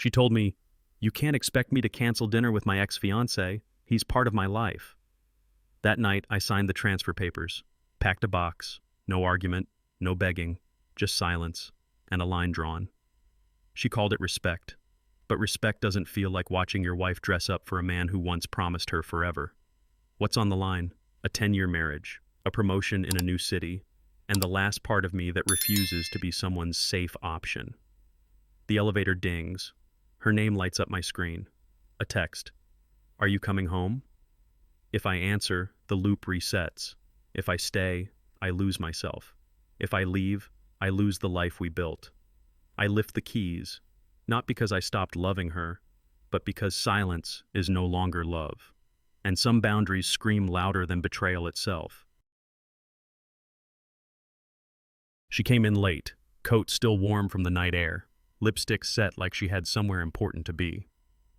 She told me, "You can't expect me to cancel dinner with my ex-fiancé. He's part of my life." That night, I signed the transfer papers, packed a box, no argument, no begging, just silence, and a line drawn. She called it respect, but respect doesn't feel like watching your wife dress up for a man who once promised her forever. What's on the line? A 10-year marriage, a promotion in a new city, and the last part of me that refuses to be someone's safe option. The elevator dings. Her name lights up my screen. A text. "Are you coming home?" If I answer, the loop resets. If I stay, I lose myself. If I leave, I lose the life we built. I lift the keys, not because I stopped loving her, but because silence is no longer love. And some boundaries scream louder than betrayal itself. She came in late, coat still warm from the night air, lipstick set like she had somewhere important to be.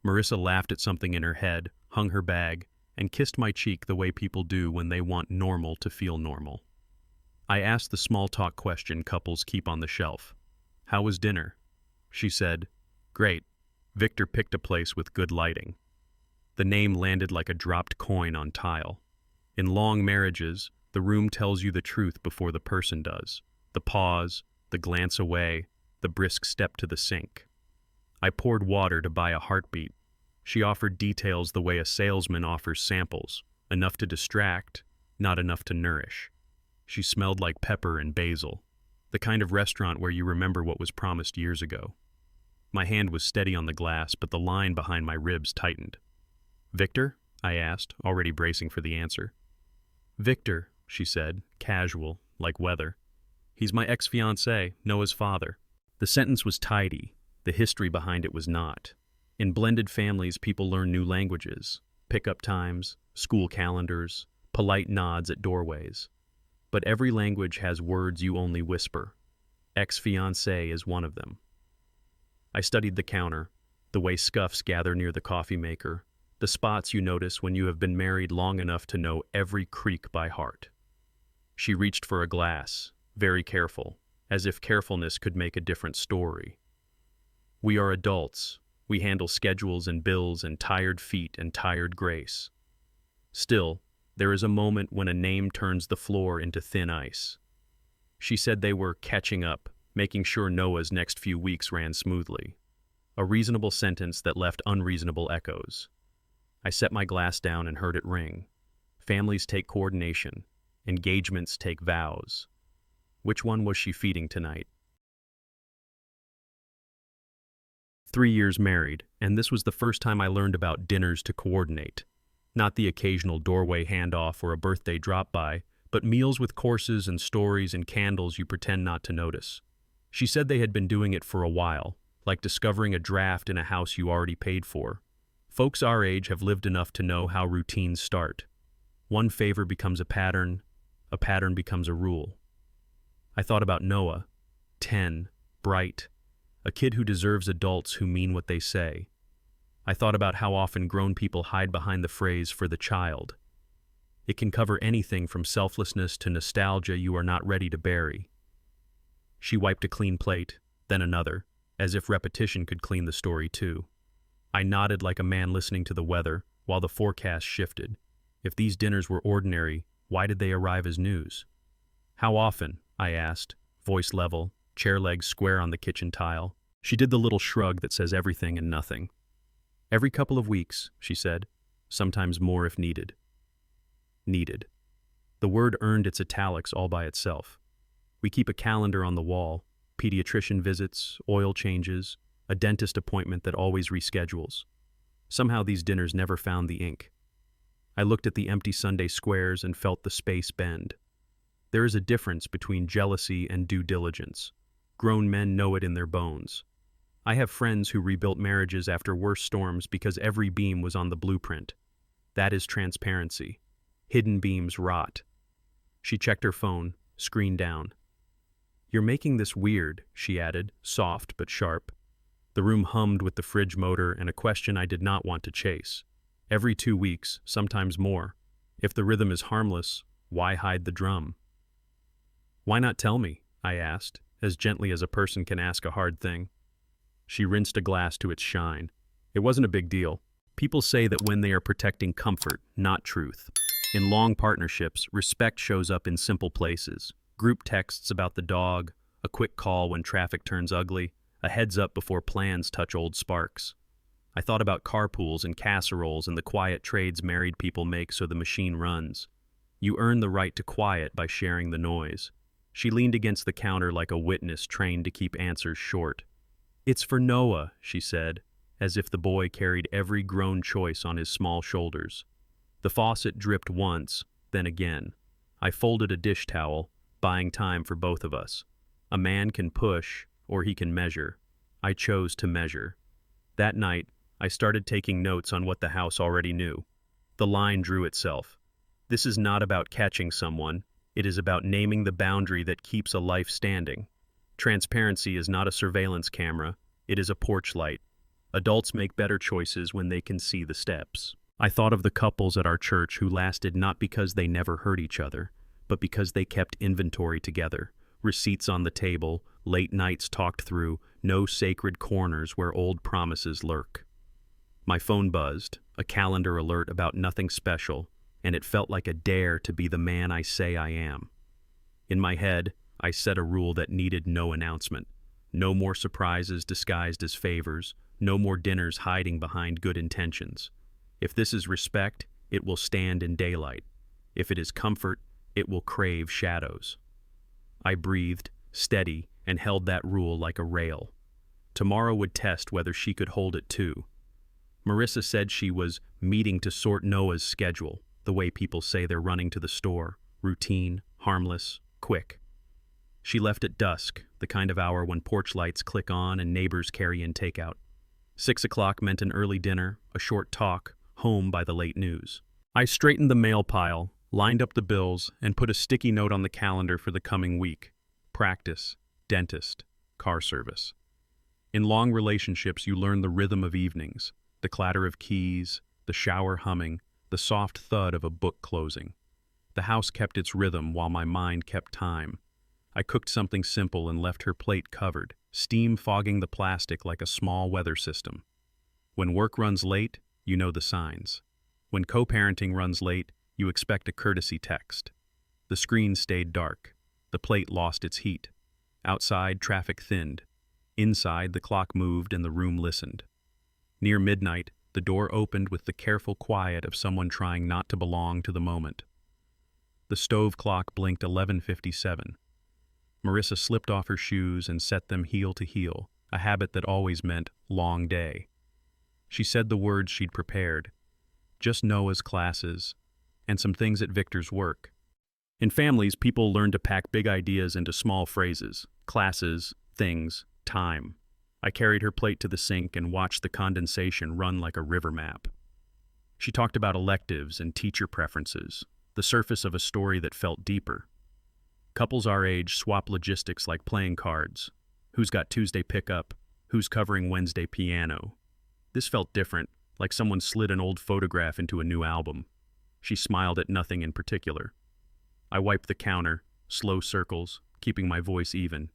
Marissa laughed at something in her head, hung her bag, and kissed my cheek the way people do when they want normal to feel normal. I asked the small talk question couples keep on the shelf. "How was dinner?" She said, "Great. Victor picked a place with good lighting." The name landed like a dropped coin on tile. In long marriages, the room tells you the truth before the person does. The pause, the glance away, the brisk step to the sink. I poured water to buy a heartbeat. She offered details the way a salesman offers samples, enough to distract, not enough to nourish. She smelled like pepper and basil, the kind of restaurant where you remember what was promised years ago. My hand was steady on the glass, but the line behind my ribs tightened. "Victor?" I asked, already bracing for the answer. "Victor," she said, casual, like weather. "He's my ex-fiancé, Noah's father." The sentence was tidy. The history behind it was not. In blended families, people learn new languages, pickup times, school calendars, polite nods at doorways. But every language has words you only whisper. Ex-fiancé is one of them. I studied the counter, the way scuffs gather near the coffee maker, the spots you notice when you have been married long enough to know every creak by heart. She reached for a glass, very careful, as if carefulness could make a different story. We are adults. We handle schedules and bills and tired feet and tired grace. Still, there is a moment when a name turns the floor into thin ice. She said they were catching up, making sure Noah's next few weeks ran smoothly. A reasonable sentence that left unreasonable echoes. I set my glass down and heard it ring. Families take coordination. Engagements take vows. Which one was she feeding tonight? 3 years married, and this was the first time I learned about dinners to coordinate. Not the occasional doorway handoff or a birthday drop-by, but meals with courses and stories and candles you pretend not to notice. She said they had been doing it for a while, like discovering a draft in a house you already paid for. Folks our age have lived enough to know how routines start. One favor becomes a pattern becomes a rule. I thought about Noah, 10, bright, a kid who deserves adults who mean what they say. I thought about how often grown people hide behind the phrase "for the child." It can cover anything from selflessness to nostalgia you are not ready to bury. She wiped a clean plate, then another, as if repetition could clean the story too. I nodded like a man listening to the weather, while the forecast shifted. If these dinners were ordinary, why did they arrive as news? "How often?" I asked, voice level, chair legs square on the kitchen tile. She did the little shrug that says everything and nothing. "Every couple of weeks," she said, "sometimes more if needed." Needed. The word earned its italics all by itself. We keep a calendar on the wall, pediatrician visits, oil changes, a dentist appointment that always reschedules. Somehow these dinners never found the ink. I looked at the empty Sunday squares and felt the space bend. There is a difference between jealousy and due diligence. Grown men know it in their bones. I have friends who rebuilt marriages after worse storms because every beam was on the blueprint. That is transparency. Hidden beams rot. She checked her phone, screen down. "You're making this weird," she added, soft but sharp. The room hummed with the fridge motor and a question I did not want to chase. Every 2 weeks, sometimes more. If the rhythm is harmless, why hide the drum? "Why not tell me?" I asked, as gently as a person can ask a hard thing. She rinsed a glass to its shine. It wasn't a big deal. People say that when they are protecting comfort, not truth. In long partnerships, respect shows up in simple places. Group texts about the dog, a quick call when traffic turns ugly, a heads up before plans touch old sparks. I thought about carpools and casseroles and the quiet trades married people make so the machine runs. You earn the right to quiet by sharing the noise. She leaned against the counter like a witness trained to keep answers short. "It's for Noah," she said, as if the boy carried every grown choice on his small shoulders. The faucet dripped once, then again. I folded a dish towel, buying time for both of us. A man can push, or he can measure. I chose to measure. That night, I started taking notes on what the house already knew. The line drew itself. This is not about catching someone. It is about naming the boundary that keeps a life standing. Transparency is not a surveillance camera. It is a porch light. Adults make better choices when they can see the steps. I thought of the couples at our church who lasted not because they never hurt each other, but because they kept inventory together. Receipts on the table, late nights talked through, no sacred corners where old promises lurk. My phone buzzed, a calendar alert about nothing special, and it felt like a dare to be the man I say I am. In my head, I set a rule that needed no announcement. No more surprises disguised as favors, no more dinners hiding behind good intentions. If this is respect, it will stand in daylight. If it is comfort, it will crave shadows. I breathed, steady, and held that rule like a rail. Tomorrow would test whether she could hold it too. Marissa said she was meeting to sort Noah's schedule, the way people say they're running to the store, routine, harmless, quick. She left at dusk, the kind of hour when porch lights click on and neighbors carry in takeout. 6 o'clock meant an early dinner, a short talk, home by the late news. I straightened the mail pile, lined up the bills, and put a sticky note on the calendar for the coming week. Practice, dentist, car service. In long relationships, you learn the rhythm of evenings, the clatter of keys, the shower humming, the soft thud of a book closing. The house kept its rhythm while my mind kept time. I cooked something simple and left her plate covered, steam fogging the plastic like a small weather system. When work runs late, you know the signs. When co-parenting runs late, you expect a courtesy text. The screen stayed dark. The plate lost its heat. Outside, traffic thinned. Inside, the clock moved and the room listened. Near midnight, the door opened with the careful quiet of someone trying not to belong to the moment. The stove clock blinked 11:57. Marissa slipped off her shoes and set them heel to heel, a habit that always meant long day. She said the words she'd prepared, just Noah's classes, and some things at Victor's work. In families, people learn to pack big ideas into small phrases, classes, things, time. I carried her plate to the sink and watched the condensation run like a river map. She talked about electives and teacher preferences, the surface of a story that felt deeper. Couples our age swap logistics like playing cards. Who's got Tuesday pickup? Who's covering Wednesday piano? This felt different, like someone slid an old photograph into a new album. She smiled at nothing in particular. I wiped the counter, slow circles, keeping my voice even.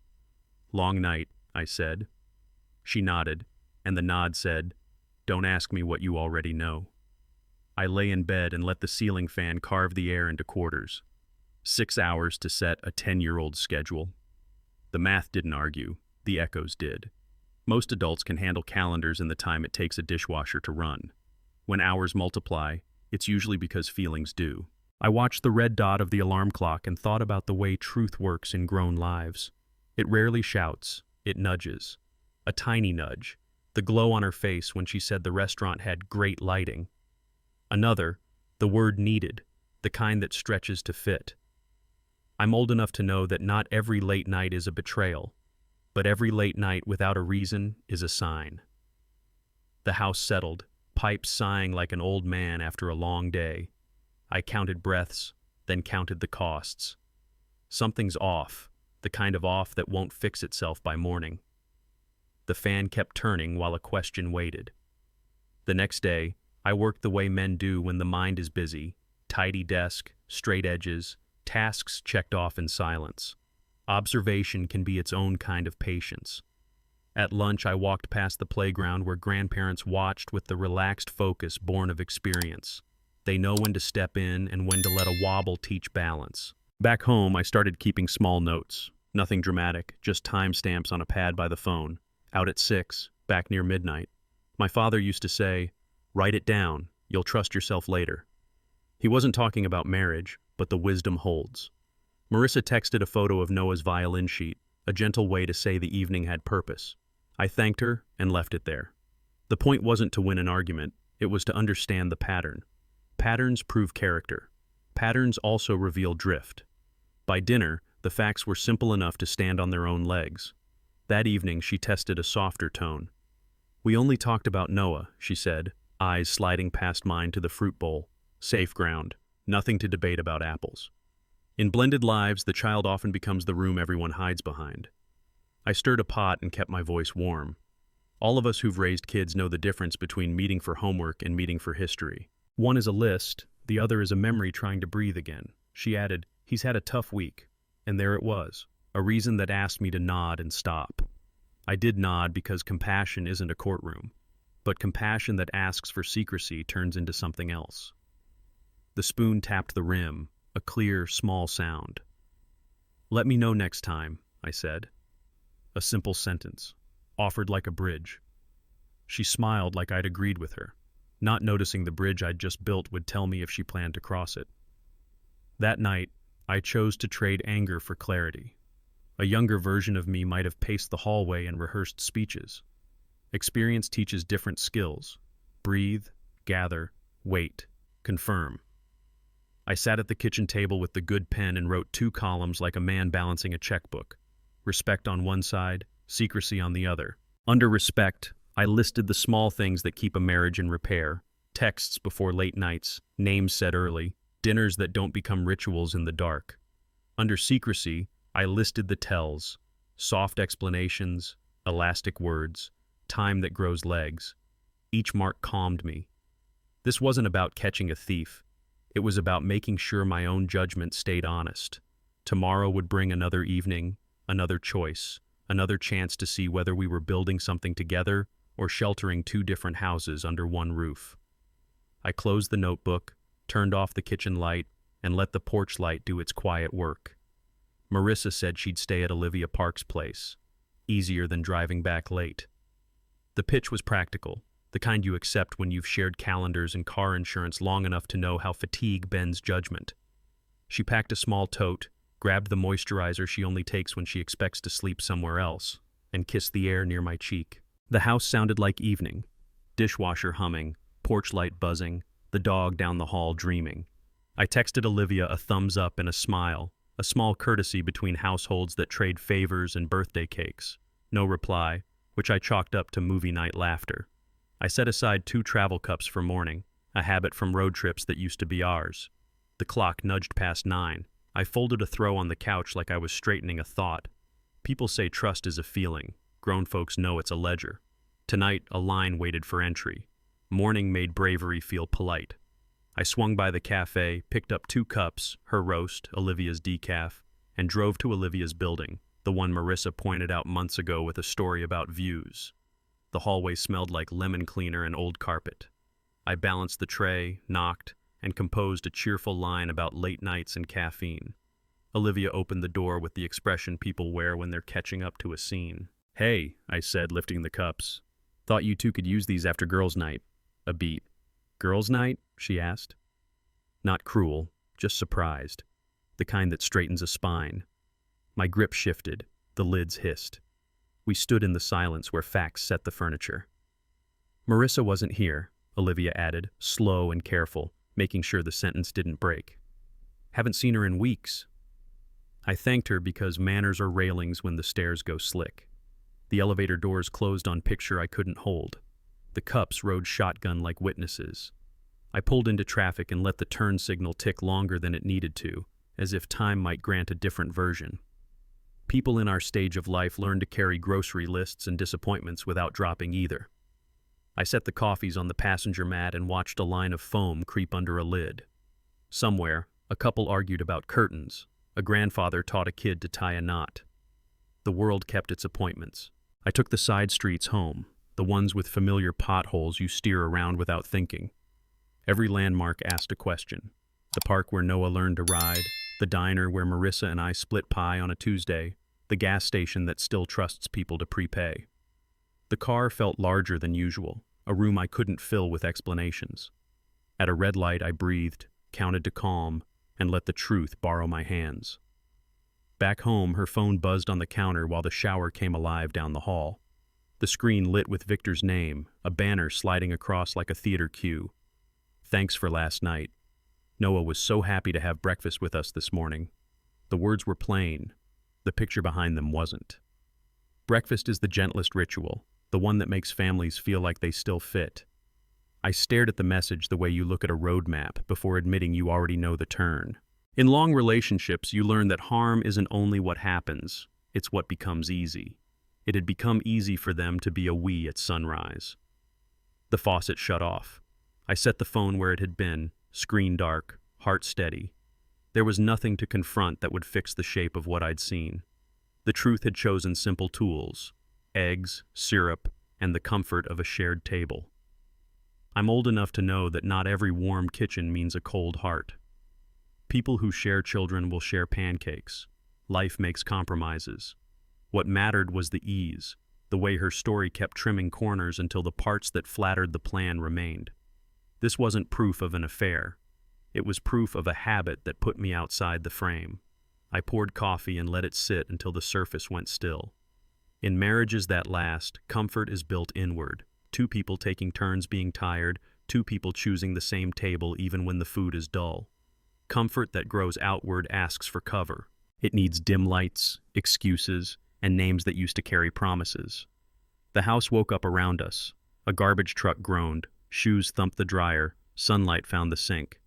"Long night," I said. She nodded, and the nod said, "Don't ask me what you already know." I lay in bed and let the ceiling fan carve the air into quarters. 6 hours to set a 10-year-old schedule. The math didn't argue, the echoes did. Most adults can handle calendars in the time it takes a dishwasher to run. When hours multiply, it's usually because feelings do. I watched the red dot of the alarm clock and thought about the way truth works in grown lives. It rarely shouts, it nudges. A tiny nudge, the glow on her face when she said the restaurant had great lighting. Another, the word needed, the kind that stretches to fit. I'm old enough to know that not every late night is a betrayal, but every late night without a reason is a sign. The house settled, pipes sighing like an old man after a long day. I counted breaths, then counted the costs. Something's off, the kind of off that won't fix itself by morning. The fan kept turning while a question waited. The next day, I worked the way men do when the mind is busy, tidy desk, straight edges, tasks checked off in silence. Observation can be its own kind of patience. At lunch, I walked past the playground where grandparents watched with the relaxed focus born of experience. They know when to step in and when to let a wobble teach balance. Back home, I started keeping small notes. Nothing dramatic, just timestamps on a pad by the phone. Out at 6, back near midnight. My father used to say, "Write it down, you'll trust yourself later." He wasn't talking about marriage, but the wisdom holds. Marissa texted a photo of Noah's violin sheet, a gentle way to say the evening had purpose. I thanked her and left it there. The point wasn't to win an argument, it was to understand the pattern. Patterns prove character. Patterns also reveal drift. By dinner, the facts were simple enough to stand on their own legs. That evening, she tested a softer tone. "We only talked about Noah," she said, eyes sliding past mine to the fruit bowl. Safe ground. Nothing to debate about apples. In blended lives, the child often becomes the room everyone hides behind. I stirred a pot and kept my voice warm. All of us who've raised kids know the difference between meeting for homework and meeting for history. One is a list, the other is a memory trying to breathe again. She added, "He's had a tough week." And there it was, a reason that asked me to nod and stop. I did nod because compassion isn't a courtroom, but compassion that asks for secrecy turns into something else. The spoon tapped the rim, a clear, small sound. "Let me know next time," I said. A simple sentence, offered like a bridge. She smiled like I'd agreed with her, not noticing the bridge I'd just built would tell me if she planned to cross it. That night, I chose to trade anger for clarity. A younger version of me might have paced the hallway and rehearsed speeches. Experience teaches different skills. Breathe, gather, wait, confirm. I sat at the kitchen table with the good pen and wrote 2 columns like a man balancing a checkbook. Respect on one side, secrecy on the other. Under respect, I listed the small things that keep a marriage in repair. Texts before late nights, names said early, dinners that don't become rituals in the dark. Under secrecy, I listed the tells, soft explanations, elastic words, time that grows legs. Each mark calmed me. This wasn't about catching a thief. It was about making sure my own judgment stayed honest. Tomorrow would bring another evening, another choice, another chance to see whether we were building something together or sheltering 2 different houses under one roof. I closed the notebook, turned off the kitchen light, and let the porch light do its quiet work. Marissa said she'd stay at Olivia Park's place. Easier than driving back late. The pitch was practical, the kind you accept when you've shared calendars and car insurance long enough to know how fatigue bends judgment. She packed a small tote, grabbed the moisturizer she only takes when she expects to sleep somewhere else, and kissed the air near my cheek. The house sounded like evening. Dishwasher humming, porch light buzzing, the dog down the hall dreaming. I texted Olivia a thumbs up and a smile, a small courtesy between households that trade favors and birthday cakes. No reply, which I chalked up to movie night laughter. I set aside 2 travel cups for morning, a habit from road trips that used to be ours. The clock nudged past 9. I folded a throw on the couch like I was straightening a thought. People say trust is a feeling. Grown folks know it's a ledger. Tonight, a line waited for entry. Morning made bravery feel polite. I swung by the cafe, picked up 2 cups, her roast, Olivia's decaf, and drove to Olivia's building, the one Marissa pointed out months ago with a story about views. The hallway smelled like lemon cleaner and old carpet. I balanced the tray, knocked, and composed a cheerful line about late nights and caffeine. Olivia opened the door with the expression people wear when they're catching up to a scene. "Hey," I said, lifting the cups. "Thought you 2 could use these after girls' night." A beat. "Girls' night?" she asked. Not cruel, just surprised. The kind that straightens a spine. My grip shifted. The lids hissed. We stood in the silence where facts set the furniture. "Marissa wasn't here," Olivia added, slow and careful, making sure the sentence didn't break. "Haven't seen her in weeks." I thanked her because manners are railings when the stairs go slick. The elevator doors closed on picture I couldn't hold. The cups rode shotgun like witnesses. I pulled into traffic and let the turn signal tick longer than it needed to, as if time might grant a different version. People in our stage of life learn to carry grocery lists and disappointments without dropping either. I set the coffees on the passenger mat and watched a line of foam creep under a lid. Somewhere, a couple argued about curtains. A grandfather taught a kid to tie a knot. The world kept its appointments. I took the side streets home, the ones with familiar potholes you steer around without thinking. Every landmark asked a question. The park where Noah learned to ride, the diner where Marissa and I split pie on a Tuesday, the gas station that still trusts people to prepay. The car felt larger than usual, a room I couldn't fill with explanations. At a red light, I breathed, counted to calm, and let the truth borrow my hands. Back home, her phone buzzed on the counter while the shower came alive down the hall. The screen lit with Victor's name, a banner sliding across like a theater cue. Thanks for last night. Noah was so happy to have breakfast with us this morning. The words were plain. The picture behind them wasn't. Breakfast is the gentlest ritual, the one that makes families feel like they still fit. I stared at the message the way you look at a road map before admitting you already know the turn. In long relationships, you learn that harm isn't only what happens, it's what becomes easy. It had become easy for them to be a we at sunrise. The faucet shut off. I set the phone where it had been, screen dark, heart steady. There was nothing to confront that would fix the shape of what I'd seen. The truth had chosen simple tools: eggs, syrup, and the comfort of a shared table. I'm old enough to know that not every warm kitchen means a cold heart. People who share children will share pancakes. Life makes compromises. What mattered was the ease, the way her story kept trimming corners until the parts that flattered the plan remained. This wasn't proof of an affair. It was proof of a habit that put me outside the frame. I poured coffee and let it sit until the surface went still. In marriages that last, comfort is built inward. Two people taking turns being tired, two people choosing the same table even when the food is dull. Comfort that grows outward asks for cover. It needs dim lights, excuses, and names that used to carry promises. The house woke up around us. A garbage truck groaned, shoes thumped the dryer, sunlight found the sink.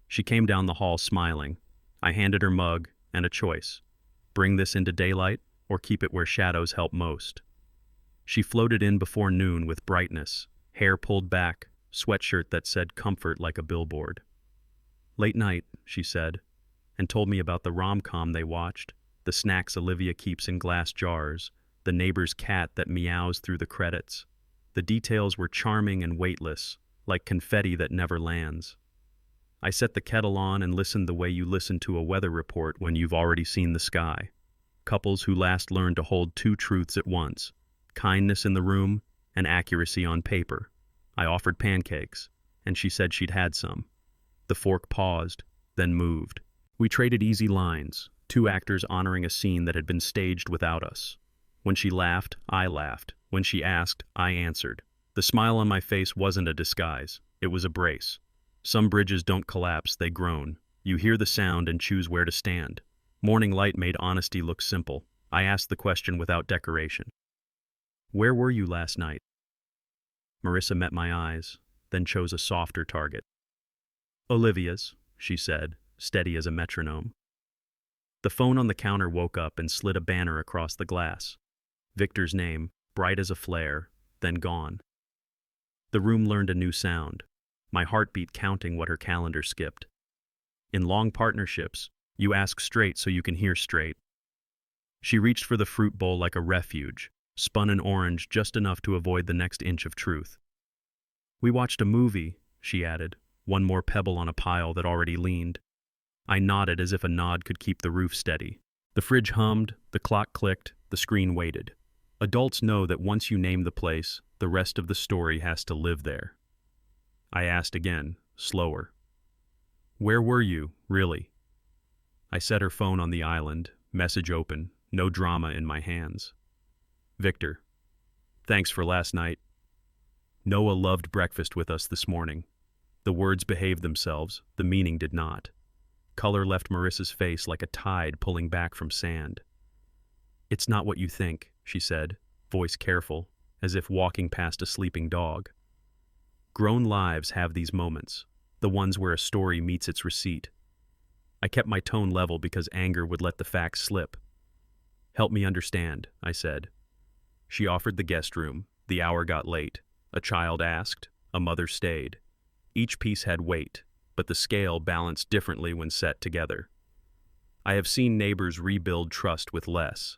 She came down the hall smiling. I handed her mug and a choice: bring this into daylight or keep it where shadows help most. She floated in before noon with brightness, hair pulled back, sweatshirt that said comfort like a billboard. Late night, she said, and told me about the rom-com they watched, the snacks Olivia keeps in glass jars, the neighbor's cat that meows through the credits. The details were charming and weightless, like confetti that never lands. I set the kettle on and listened the way you listen to a weather report when you've already seen the sky. Couples who last learned to hold two truths at once: kindness in the room and accuracy on paper. I offered pancakes, and she said she'd had some. The fork paused, then moved. We traded easy lines, two actors honoring a scene that had been staged without us. When she laughed, I laughed. When she asked, I answered. The smile on my face wasn't a disguise. It was a brace. Some bridges don't collapse, they groan. You hear the sound and choose where to stand. Morning light made honesty look simple. I asked the question without decoration. Where were you last night? Marissa met my eyes, then chose a softer target. Olivia's, she said, steady as a metronome. The phone on the counter woke up and slid a banner across the glass. Victor's name, bright as a flare, then gone. The room learned a new sound, my heartbeat counting what her calendar skipped. In long partnerships, you ask straight so you can hear straight. She reached for the fruit bowl like a refuge, spun an orange just enough to avoid the next inch of truth. We watched a movie, she added, one more pebble on a pile that already leaned. I nodded as if a nod could keep the roof steady. The fridge hummed, the clock clicked, the screen waited. Adults know that once you name the place, the rest of the story has to live there. I asked again, slower. Where were you, really? I set her phone on the island, message open, no drama in my hands. Victor, thanks for last night. Noah loved breakfast with us this morning. The words behaved themselves, the meaning did not. Color left Marissa's face like a tide pulling back from sand. It's not what you think, she said, voice careful, as if walking past a sleeping dog. Grown lives have these moments, the ones where a story meets its receipt. I kept my tone level because anger would let the facts slip. Help me understand, I said. She offered the guest room. The hour got late. A child asked. A mother stayed. Each piece had weight, but the scale balanced differently when set together. I have seen neighbors rebuild trust with less.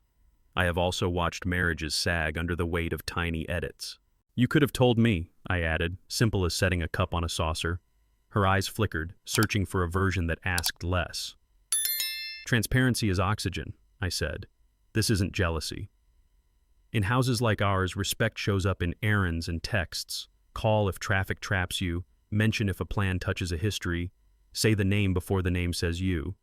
I have also watched marriages sag under the weight of tiny edits. You could have told me, I added, simple as setting a cup on a saucer. Her eyes flickered, searching for a version that asked less. Transparency is oxygen, I said. This isn't jealousy. In houses like ours, respect shows up in errands and texts. Call if traffic traps you, mention if a plan touches a history, say the name before the name says you.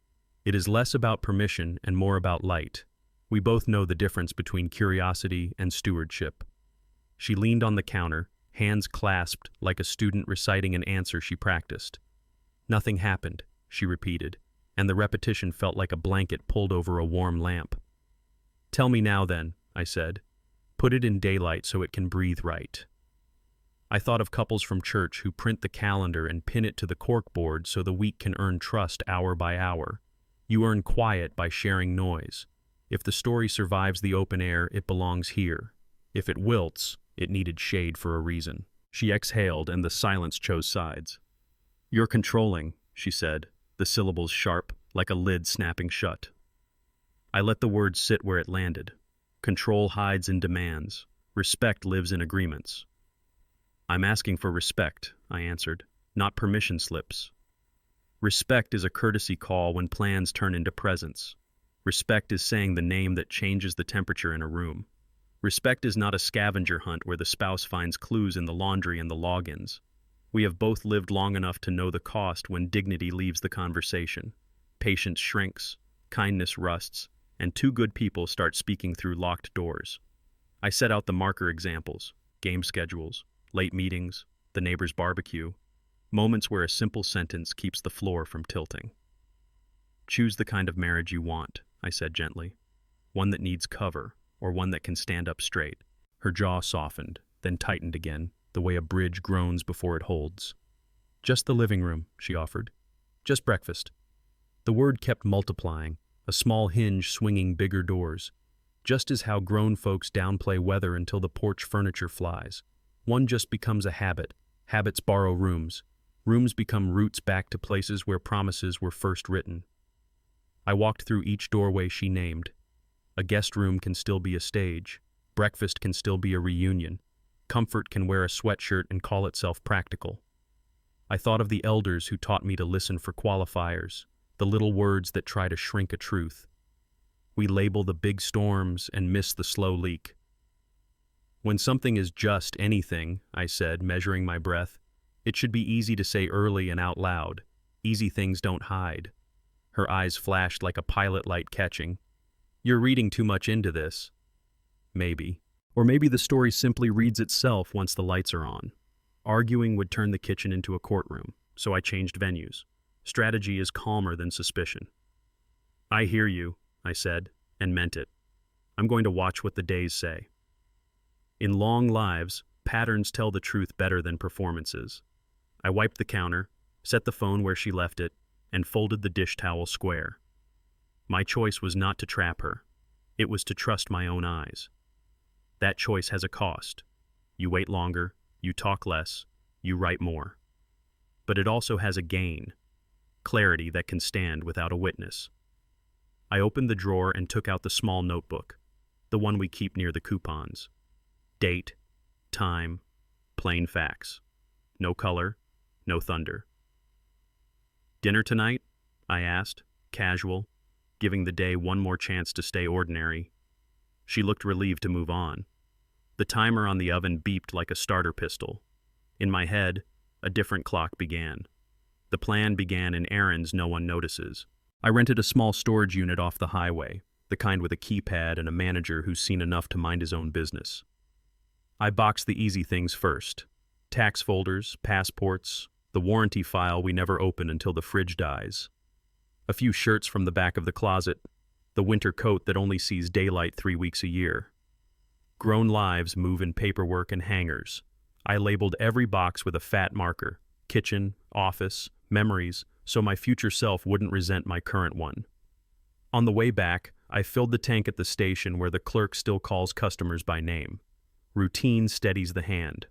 It is less about permission and more about light. We both know the difference between curiosity and stewardship. She leaned on the counter, hands clasped like a student reciting an answer she practiced. Nothing happened, she repeated, and the repetition felt like a blanket pulled over a warm lamp. Tell me now then, I said. Put it in daylight so it can breathe right. I thought of couples from church who print the calendar and pin it to the corkboard so the week can earn trust hour by hour. You earn quiet by sharing noise. If the story survives the open air, it belongs here. If it wilts, it needed shade for a reason. She exhaled and the silence chose sides. You're controlling, she said, the syllables sharp, like a lid snapping shut. I let the word sit where it landed. Control hides in demands. Respect lives in agreements. I'm asking for respect, I answered, not permission slips. Respect is a courtesy call when plans turn into presents. Respect is saying the name that changes the temperature in a room. Respect is not a scavenger hunt where the spouse finds clues in the laundry and the logins. We have both lived long enough to know the cost when dignity leaves the conversation. Patience shrinks, kindness rusts, and two good people start speaking through locked doors. I set out the marker examples, game schedules, late meetings, the neighbor's barbecue, moments where a simple sentence keeps the floor from tilting. Choose the kind of marriage you want, I said gently. One that needs cover, or one that can stand up straight. Her jaw softened, then tightened again, the way a bridge groans before it holds. Just the living room, she offered. Just breakfast. The word kept multiplying, a small hinge swinging bigger doors, just as how grown folks downplay weather until the porch furniture flies. One just becomes a habit. Habits borrow rooms. Rooms become routes back to places where promises were first written. I walked through each doorway she named. A guest room can still be a stage. Breakfast can still be a reunion. Comfort can wear a sweatshirt and call itself practical. I thought of the elders who taught me to listen for qualifiers, the little words that try to shrink a truth. We label the big storms and miss the slow leak. When something is just anything, I said, measuring my breath, it should be easy to say early and out loud. Easy things don't hide. Her eyes flashed like a pilot light catching. You're reading too much into this. Maybe. Or maybe the story simply reads itself once the lights are on. Arguing would turn the kitchen into a courtroom, so I changed venues. Strategy is calmer than suspicion. I hear you, I said, and meant it. I'm going to watch what the days say. In long lives, patterns tell the truth better than performances. I wiped the counter, set the phone where she left it, and folded the dish towel square. My choice was not to trap her. It was to trust my own eyes. That choice has a cost. You wait longer, you talk less, you write more. But it also has a gain. Clarity that can stand without a witness. I opened the drawer and took out the small notebook, the one we keep near the coupons. Date, time, plain facts. No color, no thunder. Dinner tonight? I asked, casual, giving the day one more chance to stay ordinary. She looked relieved to move on. The timer on the oven beeped like a starter pistol. In my head, a different clock began. The plan began in errands no one notices. I rented a small storage unit off the highway, the kind with a keypad and a manager who's seen enough to mind his own business. I boxed the easy things first. Tax folders, passports, the warranty file we never open until the fridge dies. A few shirts from the back of the closet, the winter coat that only sees daylight 3 weeks a year. Grown lives move in paperwork and hangers. I labeled every box with a fat marker, kitchen, office, memories, so my future self wouldn't resent my current one. On the way back, I filled the tank at the station where the clerk still calls customers by name. Routine steadies the hand.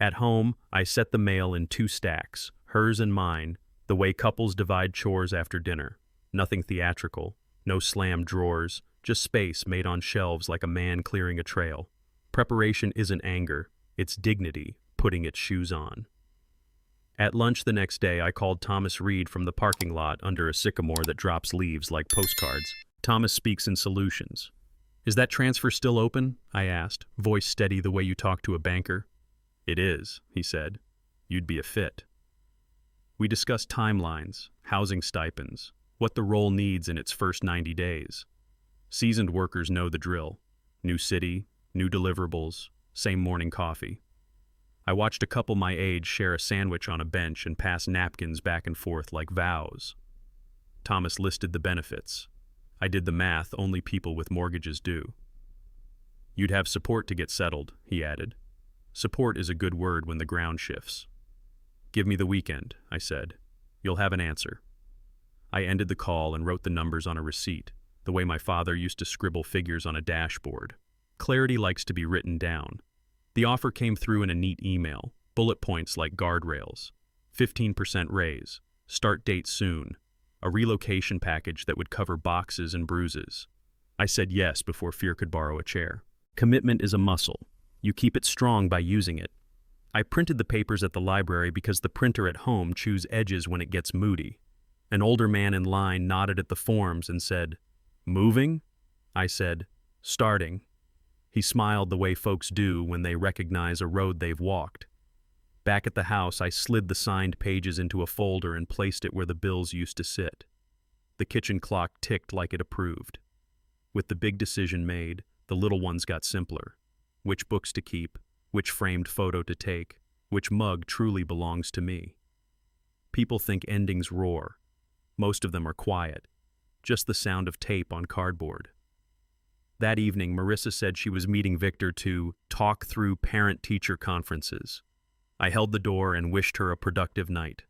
At home, I set the mail in 2 stacks, hers and mine, the way couples divide chores after dinner. Nothing theatrical, no slammed drawers, just space made on shelves like a man clearing a trail. Preparation isn't anger, it's dignity, putting its shoes on. At lunch the next day, I called Thomas Reed from the parking lot under a sycamore that drops leaves like postcards. Thomas speaks in solutions. "Is that transfer still open?" I asked, voice steady the way you talk to a banker. "It is," he said. "You'd be a fit." We discussed timelines, housing stipends, what the role needs in its first 90 days. Seasoned workers know the drill. New city, new deliverables, same morning coffee. I watched a couple my age share a sandwich on a bench and pass napkins back and forth like vows. Thomas listed the benefits. I did the math only people with mortgages do. "You'd have support to get settled," he added. Support is a good word when the ground shifts. "Give me the weekend," I said. "You'll have an answer." I ended the call and wrote the numbers on a receipt, the way my father used to scribble figures on a dashboard. Clarity likes to be written down. The offer came through in a neat email, bullet points like guardrails. 15% raise, start date soon, a relocation package that would cover boxes and bruises. I said yes before fear could borrow a chair. Commitment is a muscle. You keep it strong by using it. I printed the papers at the library because the printer at home chews edges when it gets moody. An older man in line nodded at the forms and said, "Moving?" I said, "Starting." He smiled the way folks do when they recognize a road they've walked. Back at the house, I slid the signed pages into a folder and placed it where the bills used to sit. The kitchen clock ticked like it approved. With the big decision made, the little ones got simpler. Which books to keep, which framed photo to take, which mug truly belongs to me. People think endings roar. Most of them are quiet, just the sound of tape on cardboard. That evening, Marissa said she was meeting Victor to talk through parent-teacher conferences. I held the door and wished her a productive night.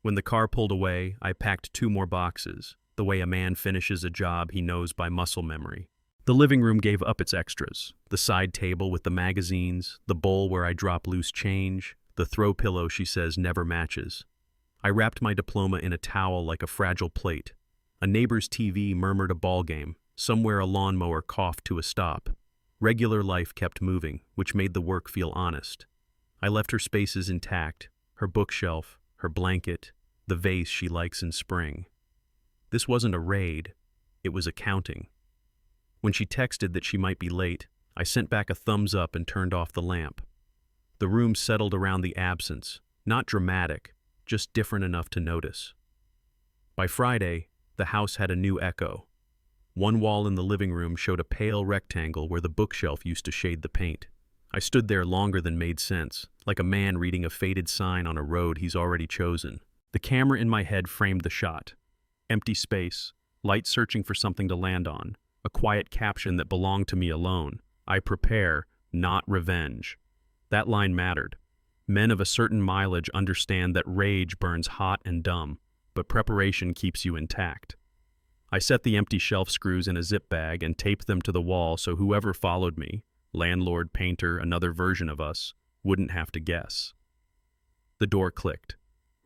When the car pulled away, I packed 2 more boxes, the way a man finishes a job he knows by muscle memory. The living room gave up its extras, the side table with the magazines, the bowl where I drop loose change, the throw pillow she says never matches. I wrapped my diploma in a towel like a fragile plate. A neighbor's TV murmured a ball game. Somewhere a lawnmower coughed to a stop. Regular life kept moving, which made the work feel honest. I left her spaces intact, her bookshelf, her blanket, the vase she likes in spring. This wasn't a raid, it was accounting. When she texted that she might be late, I sent back a thumbs up and turned off the lamp. The room settled around the absence, not dramatic, just different enough to notice. By Friday, the house had a new echo. One wall in the living room showed a pale rectangle where the bookshelf used to shade the paint. I stood there longer than made sense, like a man reading a faded sign on a road he's already chosen. The camera in my head framed the shot. Empty space, light searching for something to land on, a quiet caption that belonged to me alone. I prepare, not revenge. That line mattered. Men of a certain mileage understand that rage burns hot and dumb, but preparation keeps you intact. I set the empty shelf screws in a zip bag and taped them to the wall so whoever followed me, landlord, painter, another version of us, wouldn't have to guess. The door clicked.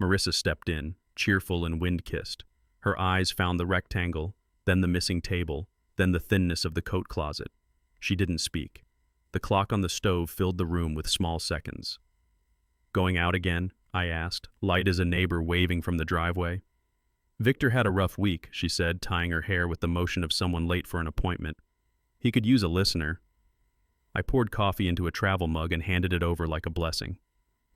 Marissa stepped in, cheerful and wind-kissed. Her eyes found the rectangle, then the missing table, then the thinness of the coat closet. She didn't speak. The clock on the stove filled the room with small seconds. "Going out again?" I asked, light as a neighbor waving from the driveway. "Victor had a rough week," she said, tying her hair with the motion of someone late for an appointment. "He could use a listener." I poured coffee into a travel mug and handed it over like a blessing.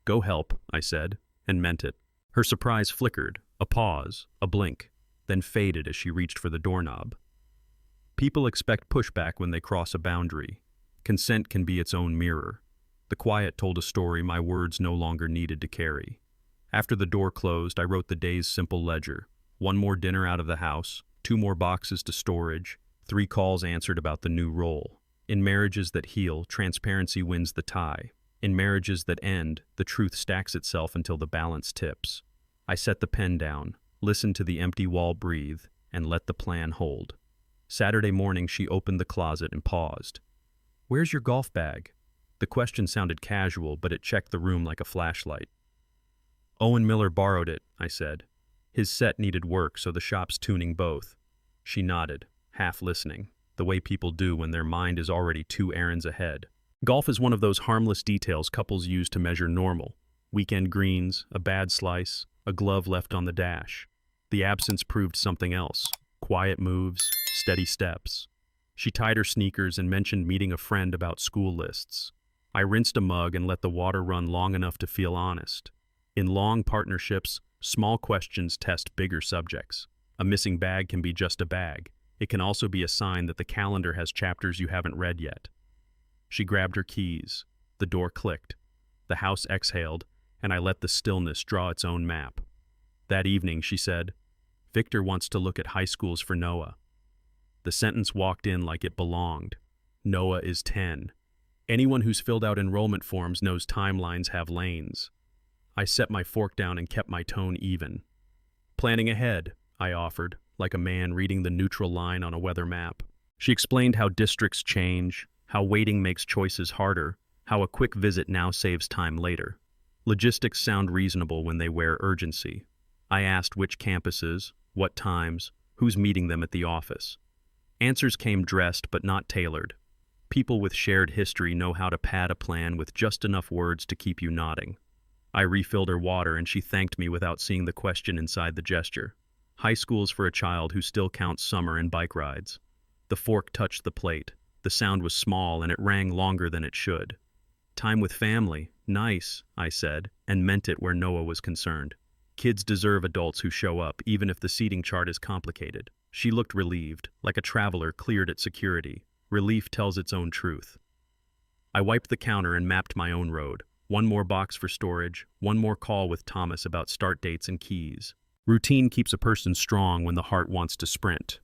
"Go help," I said, and meant it. Her surprise flickered, a pause, a blink, then faded as she reached for the doorknob. People expect pushback when they cross a boundary. Consent can be its own mirror. The quiet told a story my words no longer needed to carry. After the door closed, I wrote the day's simple ledger. 1 more dinner out of the house, 2 more boxes to storage, 3 calls answered about the new role. In marriages that heal, transparency wins the tie. In marriages that end, the truth stacks itself until the balance tips. I set the pen down, listened to the empty wall breathe, and let the plan hold. Saturday morning, she opened the closet and paused. "Where's your golf bag?" The question sounded casual, but it checked the room like a flashlight. "Owen Miller borrowed it," I said. "His set needed work, so the shop's tuning both." She nodded, half listening. the way people do when their mind is already 2 errands ahead. Golf is one of those harmless details couples use to measure normal. Weekend greens, a bad slice, a glove left on the dash. The absence proved something else. Quiet moves, steady steps. She tied her sneakers and mentioned meeting a friend about school lists. I rinsed a mug and let the water run long enough to feel honest. In long partnerships, small questions test bigger subjects. A missing bag can be just a bag. It can also be a sign that the calendar has chapters you haven't read yet. She grabbed her keys. The door clicked. The house exhaled, and I let the stillness draw its own map. That evening, she said, "Victor wants to look at high schools for Noah." The sentence walked in like it belonged. Noah is 10. Anyone who's filled out enrollment forms knows timelines have lanes. I set my fork down and kept my tone even. "Planning ahead," I offered, like a man reading the neutral line on a weather map. She explained how districts change, how waiting makes choices harder, how a quick visit now saves time later. Logistics sound reasonable when they wear urgency. I asked which campuses, what times, who's meeting them at the office. Answers came dressed but not tailored. People with shared history know how to pad a plan with just enough words to keep you nodding. I refilled her water and she thanked me without seeing the question inside the gesture. High school's for a child who still counts summer and bike rides. The fork touched the plate. The sound was small and it rang longer than it should. "Time with family. Nice," I said, and meant it where Noah was concerned. Kids deserve adults who show up, even if the seating chart is complicated. She looked relieved, like a traveler cleared at security. Relief tells its own truth. I wiped the counter and mapped my own road. One more box for storage, one more call with Thomas about start dates and keys. Routine keeps a person strong when the heart wants to sprint.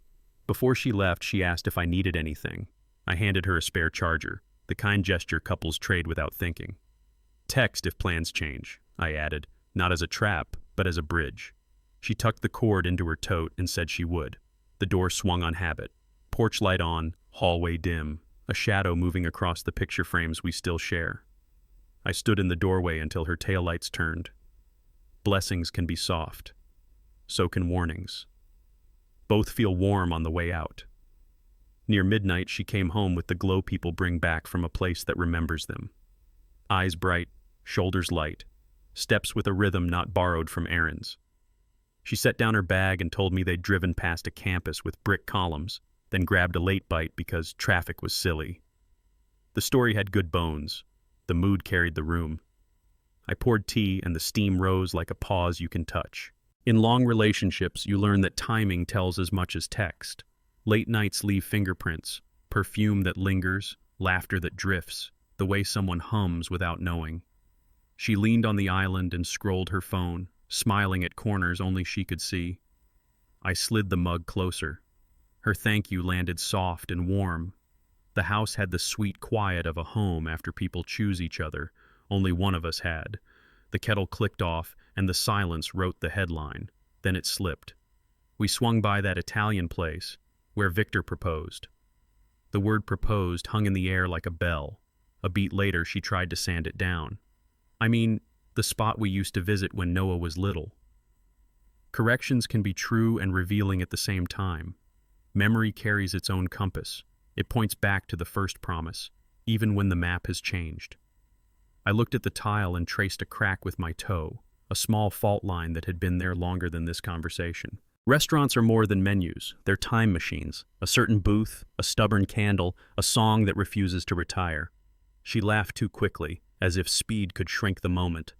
Before she left, she asked if I needed anything. I handed her a spare charger, the kind gesture couples trade without thinking. "Text if plans change," I added, not as a trap, but as a bridge. She tucked the cord into her tote and said she would. The door swung on habit. Porch light on, hallway dim, a shadow moving across the picture frames we still share. I stood in the doorway until her taillights turned. Blessings can be soft. So can warnings. Both feel warm on the way out. Near midnight, she came home with the glow people bring back from a place that remembers them. Eyes bright, shoulders light, steps with a rhythm not borrowed from errands. She set down her bag and told me they'd driven past a campus with brick columns, then grabbed a late bite because traffic was silly. The story had good bones. The mood carried the room. I poured tea and the steam rose like a pause you can touch. In long relationships, you learn that timing tells as much as text. Late nights leave fingerprints, perfume that lingers, laughter that drifts, the way someone hums without knowing. She leaned on the island and scrolled her phone, smiling at corners only she could see. I slid the mug closer. Her thank you landed soft and warm. The house had the sweet quiet of a home after people choose each other. Only one of us had. The kettle clicked off, and the silence wrote the headline. Then it slipped. We swung by that Italian place, where Victor proposed. The word proposed hung in the air like a bell. A beat later, she tried to sand it down. I mean, the spot we used to visit when Noah was little. Corrections can be true and revealing at the same time. Memory carries its own compass. It points back to the first promise, even when the map has changed. I looked at the tile and traced a crack with my toe, a small fault line that had been there longer than this conversation. Restaurants are more than menus. They're time machines. A certain booth, a stubborn candle, a song that refuses to retire. She laughed too quickly, as if speed could shrink the moment.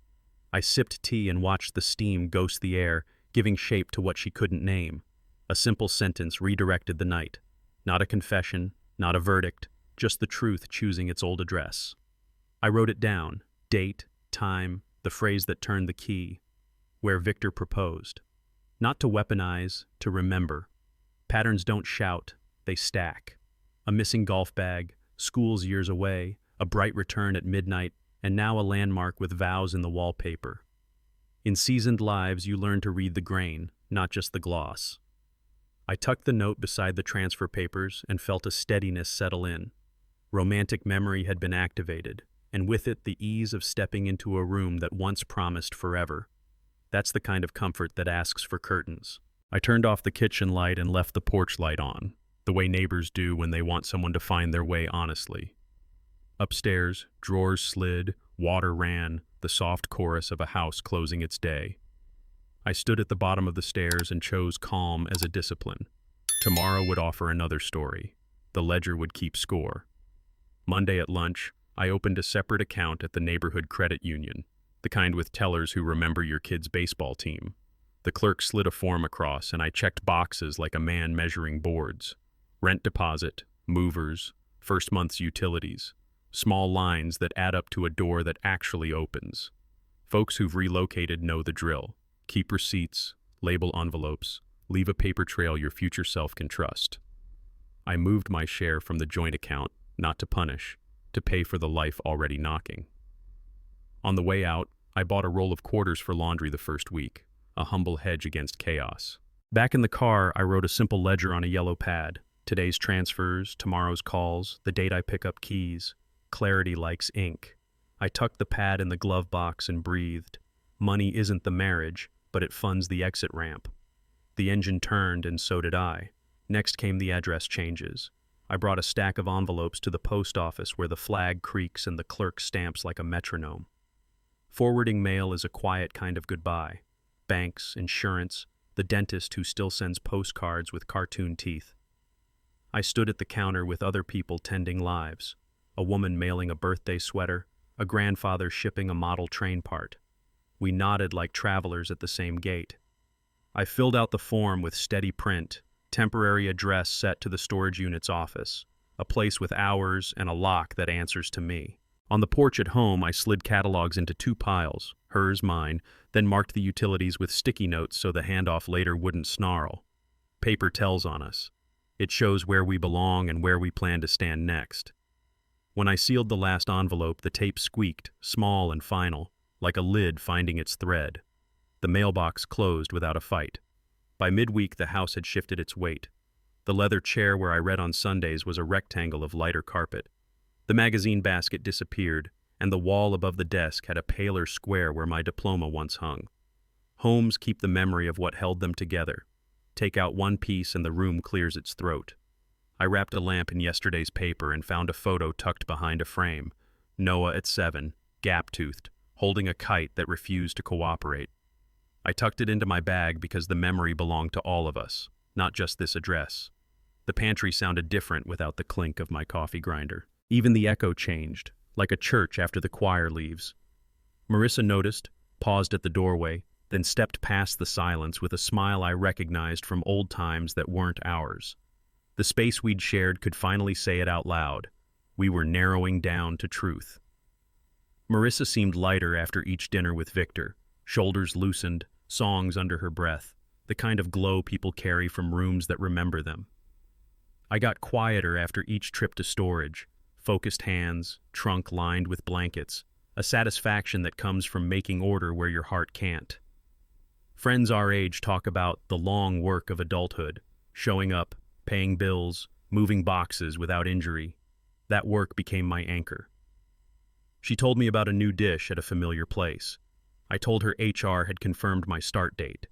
I sipped tea and watched the steam ghost the air, giving shape to what she couldn't name. A simple sentence redirected the night. Not a confession, not a verdict, just the truth choosing its old address. I wrote it down, date, time, the phrase that turned the key, where Victor proposed. Not to weaponize, to remember. Patterns don't shout, they stack. A missing golf bag, schools years away, a bright return at midnight, and now a landmark with vows in the wallpaper. In seasoned lives, you learn to read the grain, not just the gloss. I tucked the note beside the transfer papers and felt a steadiness settle in. Romantic memory had been activated, and with it the ease of stepping into a room that once promised forever. That's the kind of comfort that asks for curtains. I turned off the kitchen light and left the porch light on. the way neighbors do when they want someone to find their way honestly. Upstairs, drawers slid, water ran, the soft chorus of a house closing its day. I stood at the bottom of the stairs and chose calm as a discipline. Tomorrow would offer another story. The ledger would keep score. Monday at lunch, I opened a separate account at the neighborhood credit union, the kind with tellers who remember your kid's baseball team. The clerk slid a form across, and I checked boxes like a man measuring boards. Rent deposit, movers, first month's utilities. Small lines that add up to a door that actually opens. Folks who've relocated know the drill. Keep receipts, label envelopes, leave a paper trail your future self can trust. I moved my share from the joint account, not to punish, to pay for the life already knocking. On the way out, I bought a roll of quarters for laundry the first week, a humble hedge against chaos. Back in the car, I wrote a simple ledger on a yellow pad. Today's transfers, tomorrow's calls, the date I pick up keys. Clarity likes ink. I tucked the pad in the glove box and breathed. Money isn't the marriage, but it funds the exit ramp. The engine turned, and so did I. Next came the address changes. I brought a stack of envelopes to the post office where the flag creaks and the clerk stamps like a metronome. Forwarding mail is a quiet kind of goodbye. Banks, insurance, the dentist who still sends postcards with cartoon teeth. I stood at the counter with other people tending lives. A woman mailing a birthday sweater, a grandfather shipping a model train part. We nodded like travelers at the same gate. I filled out the form with steady print, temporary address set to the storage unit's office, a place with hours and a lock that answers to me. On the porch at home, I slid catalogs into 2 piles, hers, mine, then marked the utilities with sticky notes so the handoff later wouldn't snarl. Paper tells on us. It shows where we belong and where we plan to stand next. When I sealed the last envelope, the tape squeaked, small and final, like a lid finding its thread. The mailbox closed without a fight. By midweek, the house had shifted its weight. The leather chair where I read on Sundays was a rectangle of lighter carpet. The magazine basket disappeared, and the wall above the desk had a paler square where my diploma once hung. Homes keep the memory of what held them together. Take out one piece and the room clears its throat. I wrapped a lamp in yesterday's paper and found a photo tucked behind a frame. Noah at 7, gap-toothed, holding a kite that refused to cooperate. I tucked it into my bag because the memory belonged to all of us, not just this address. The pantry sounded different without the clink of my coffee grinder. Even the echo changed, like a church after the choir leaves. Marissa noticed, paused at the doorway, then stepped past the silence with a smile I recognized from old times that weren't ours. The space we'd shared could finally say it out loud. We were narrowing down to truth. Marissa seemed lighter after each dinner with Victor, shoulders loosened, songs under her breath, the kind of glow people carry from rooms that remember them. I got quieter after each trip to storage, focused hands, trunk lined with blankets, a satisfaction that comes from making order where your heart can't. Friends our age talk about the long work of adulthood, showing up, paying bills, moving boxes without injury. That work became my anchor. She told me about a new dish at a familiar place. I told her HR had confirmed my start date.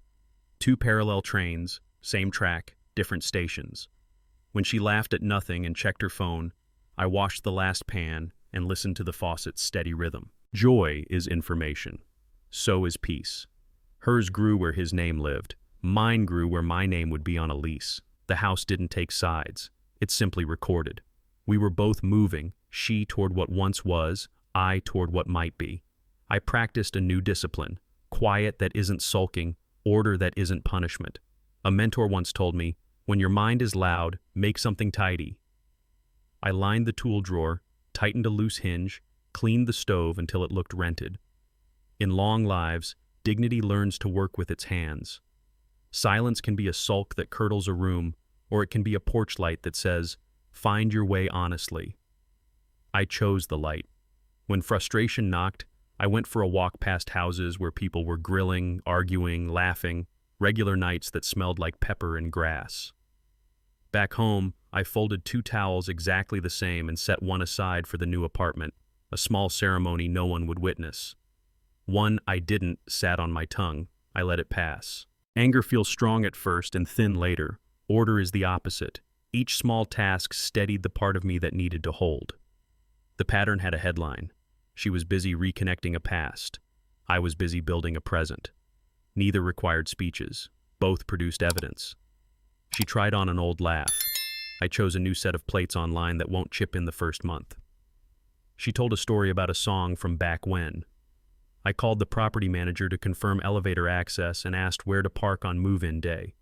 2 parallel trains, same track, different stations. When she laughed at nothing and checked her phone, I washed the last pan and listened to the faucet's steady rhythm. Joy is information. So is peace. Hers grew where his name lived. Mine grew where my name would be on a lease. The house didn't take sides. It simply recorded. We were both moving, she toward what once was, I toward what might be. I practiced a new discipline, quiet that isn't sulking, order that isn't punishment. A mentor once told me, when your mind is loud, make something tidy. I lined the tool drawer, tightened a loose hinge, cleaned the stove until it looked rented. In long lives, dignity learns to work with its hands. Silence can be a sulk that curdles a room, or it can be a porch light that says, find your way honestly. I chose the light. When frustration knocked, I went for a walk past houses where people were grilling, arguing, laughing, regular nights that smelled like pepper and grass. Back home, I folded 2 towels exactly the same and set one aside for the new apartment, a small ceremony no one would witness. One I didn't sat on my tongue. I let it pass. Anger feels strong at first and thin later. Order is the opposite. Each small task steadied the part of me that needed to hold. The pattern had a headline. She was busy reconnecting a past. I was busy building a present. Neither required speeches. Both produced evidence. She tried on an old laugh. I chose a new set of plates online that won't chip in the first month. She told a story about a song from back when. I called the property manager to confirm elevator access and asked where to park on move-in day,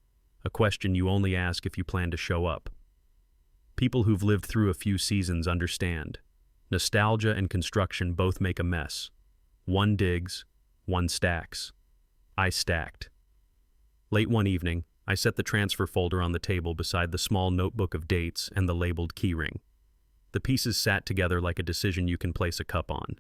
a question you only ask if you plan to show up. People who've lived through a few seasons understand. Nostalgia and construction both make a mess. One digs, one stacks. I stacked. Late one evening, I set the transfer folder on the table beside the small notebook of dates and the labeled keyring. The pieces sat together like a decision you can place a cup on.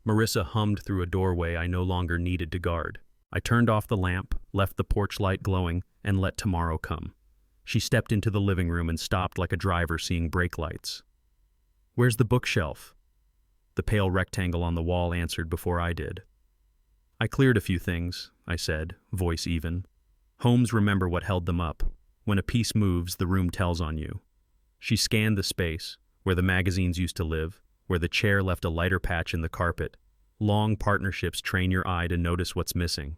Marissa hummed through a doorway I no longer needed to guard. I turned off the lamp, left the porch light glowing, and let tomorrow come. She stepped into the living room and stopped like a driver seeing brake lights. "Where's the bookshelf?" The pale rectangle on the wall answered before I did. "I cleared a few things," I said, voice even. Homes remember what held them up. When a piece moves, the room tells on you. She scanned the space, where the magazines used to live, where the chair left a lighter patch in the carpet. Long partnerships train your eye to notice what's missing.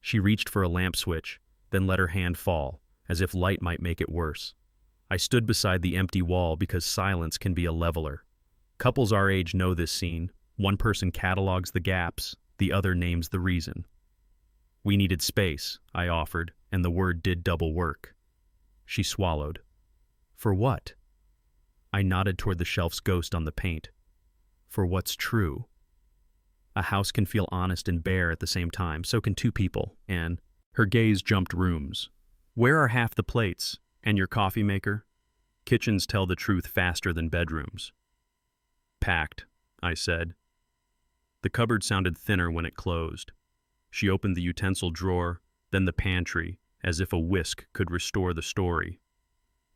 She reached for a lamp switch, then let her hand fall, as if light might make it worse. I stood beside the empty wall because silence can be a leveler. Couples our age know this scene. One person catalogs the gaps, the other names the reason. "We needed space," I offered, and the word did double work. She swallowed. "For what?" I nodded toward the shelf's ghost on the paint. "For what's true." A house can feel honest and bare at the same time, so can two people, and her gaze jumped rooms. "Where are half the plates? And your coffee maker?" Kitchens tell the truth faster than bedrooms. "Packed," I said. The cupboard sounded thinner when it closed. She opened the utensil drawer, then the pantry, as if a whisk could restore the story.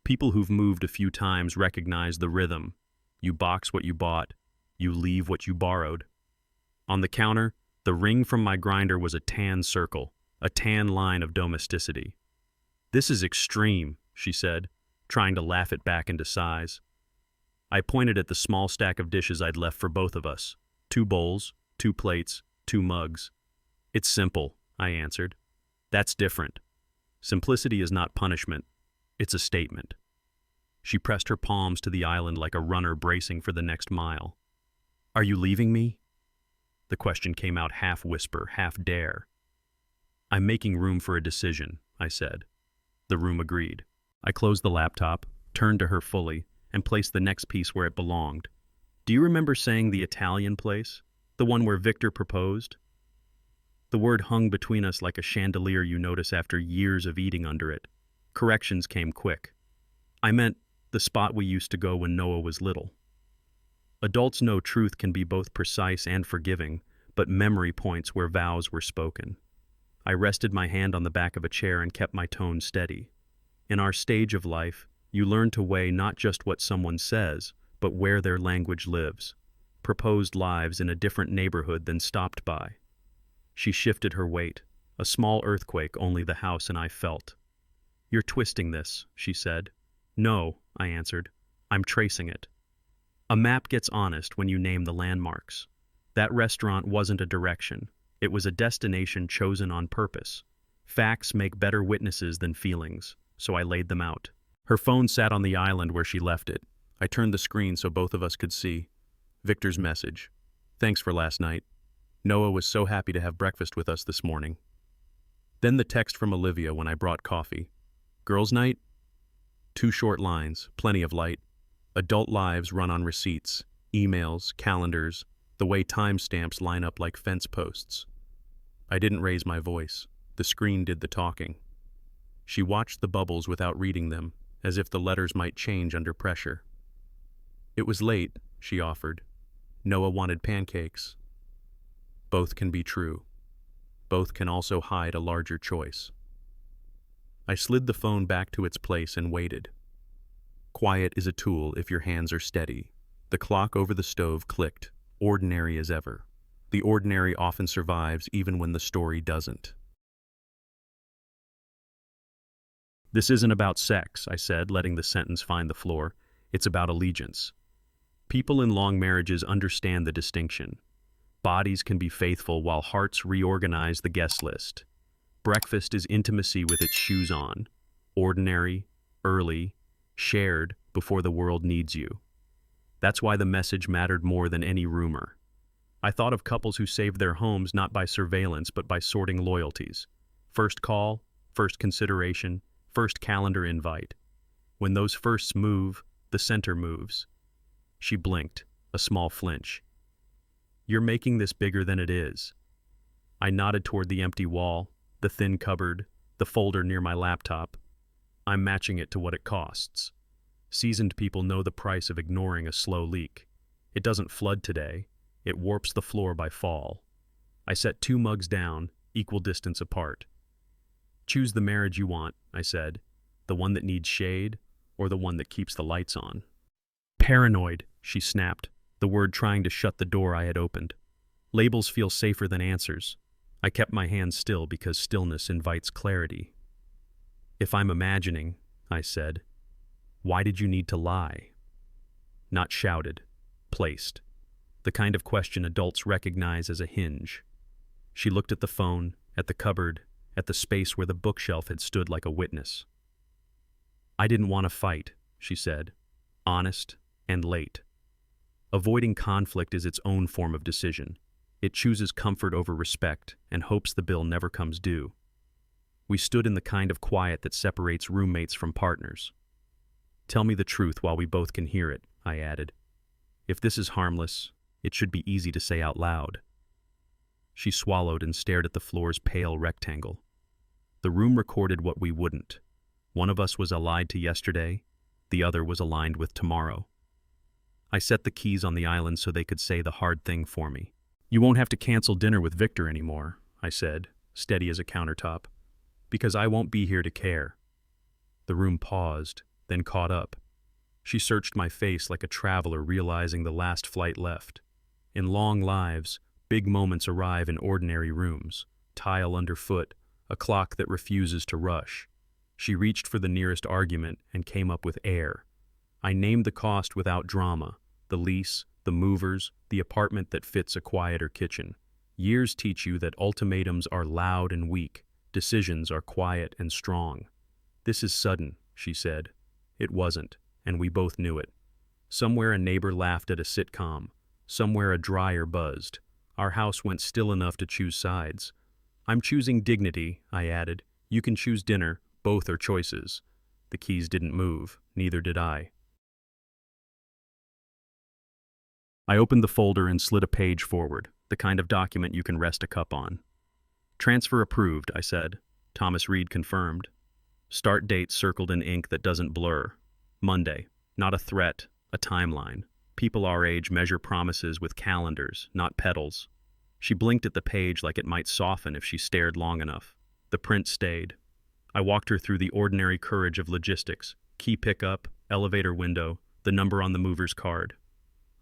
People who've moved a few times recognize the rhythm. You box what you bought, you leave what you borrowed. On the counter, the ring from my grinder was a tan circle, a tan line of domesticity. "This is extreme," she said, trying to laugh it back into size. I pointed at the small stack of dishes I'd left for both of us. 2 bowls, 2 plates, 2 mugs. "It's simple," I answered. "That's different. Simplicity is not punishment. It's a statement." She pressed her palms to the island like a runner bracing for the next mile. "Are you leaving me?" The question came out half whisper, half dare. "I'm making room for a decision," I said. The room agreed. I closed the laptop, turned to her fully, and placed the next piece where it belonged. "Do you remember saying the Italian place? The one where Victor proposed?" The word hung between us like a chandelier you notice after years of eating under it. Corrections came quick. "I meant the spot we used to go when Noah was little." Adults know truth can be both precise and forgiving, but memory points where vows were spoken. I rested my hand on the back of a chair and kept my tone steady. In our stage of life, you learn to weigh not just what someone says, but where their language lives. Proposed lives in a different neighborhood than stopped by. She shifted her weight, a small earthquake only the house and I felt. "You're twisting this," she said. "No," I answered. "I'm tracing it." A map gets honest when you name the landmarks. That restaurant wasn't a direction. It was a destination chosen on purpose. Facts make better witnesses than feelings, so I laid them out. Her phone sat on the island where she left it. I turned the screen so both of us could see. Victor's message. "Thanks for last night. Noah was so happy to have breakfast with us this morning." Then the text from Olivia when I brought coffee. "Girls' night?" 2 short lines, plenty of light. Adult lives run on receipts, emails, calendars, the way timestamps line up like fence posts. I didn't raise my voice. The screen did the talking. She watched the bubbles without reading them, as if the letters might change under pressure. "It was late," she offered. "Noah wanted pancakes." Both can be true. Both can also hide a larger choice. I slid the phone back to its place and waited. Quiet is a tool if your hands are steady. The clock over the stove clicked, ordinary as ever. The ordinary often survives even when the story doesn't. This isn't about sex, I said, letting the sentence find the floor. It's about allegiance. People in long marriages understand the distinction. Bodies can be faithful while hearts reorganize the guest list. Breakfast is intimacy with its shoes on. Ordinary, early, shared before the world needs you. That's why the message mattered more than any rumor. I thought of couples who saved their homes not by surveillance but by sorting loyalties. First call, first consideration, first calendar invite. When those firsts move, the center moves. She blinked, a small flinch. You're making this bigger than it is. I nodded toward the empty wall, the thin cupboard, the folder near my laptop. I'm matching it to what it costs. Seasoned people know the price of ignoring a slow leak. It doesn't flood today. It warps the floor by fall. I set 2 mugs down, equal distance apart. Choose the marriage you want, I said. The one that needs shade, or the one that keeps the lights on. Paranoid, she snapped, the word trying to shut the door I had opened. Labels feel safer than answers. I kept my hands still because stillness invites clarity. If I'm imagining, I said, why did you need to lie? Not shouted, placed. The kind of question adults recognize as a hinge. She looked at the phone, at the cupboard, at the space where the bookshelf had stood like a witness. I didn't want to fight, she said, honest and late. Avoiding conflict is its own form of decision. It chooses comfort over respect and hopes the bill never comes due. We stood in the kind of quiet that separates roommates from partners. Tell me the truth while we both can hear it, I added. If this is harmless, it should be easy to say out loud. She swallowed and stared at the floor's pale rectangle. The room recorded what we wouldn't. One of us was allied to yesterday, the other was aligned with tomorrow. I set the keys on the island so they could say the hard thing for me. You won't have to cancel dinner with Victor anymore, I said, steady as a countertop, because I won't be here to care. The room paused, then caught up. She searched my face like a traveler realizing the last flight left. In long lives, big moments arrive in ordinary rooms, tile underfoot, a clock that refuses to rush. She reached for the nearest argument and came up with air. I named the cost without drama, the lease, the movers, the apartment that fits a quieter kitchen. Years teach you that ultimatums are loud and weak, decisions are quiet and strong. This is sudden, she said. It wasn't, and we both knew it. Somewhere a neighbor laughed at a sitcom. Somewhere a dryer buzzed. Our house went still enough to choose sides. I'm choosing dignity, I added. You can choose dinner, both are choices. The keys didn't move, neither did I. I opened the folder and slid a page forward, the kind of document you can rest a cup on. Transfer approved, I said. Thomas Reed confirmed. Start date circled in ink that doesn't blur. Monday. Not a threat, a timeline. People our age measure promises with calendars, not petals. She blinked at the page like it might soften if she stared long enough. The print stayed. I walked her through the ordinary courage of logistics. Key pickup, elevator window, the number on the mover's card.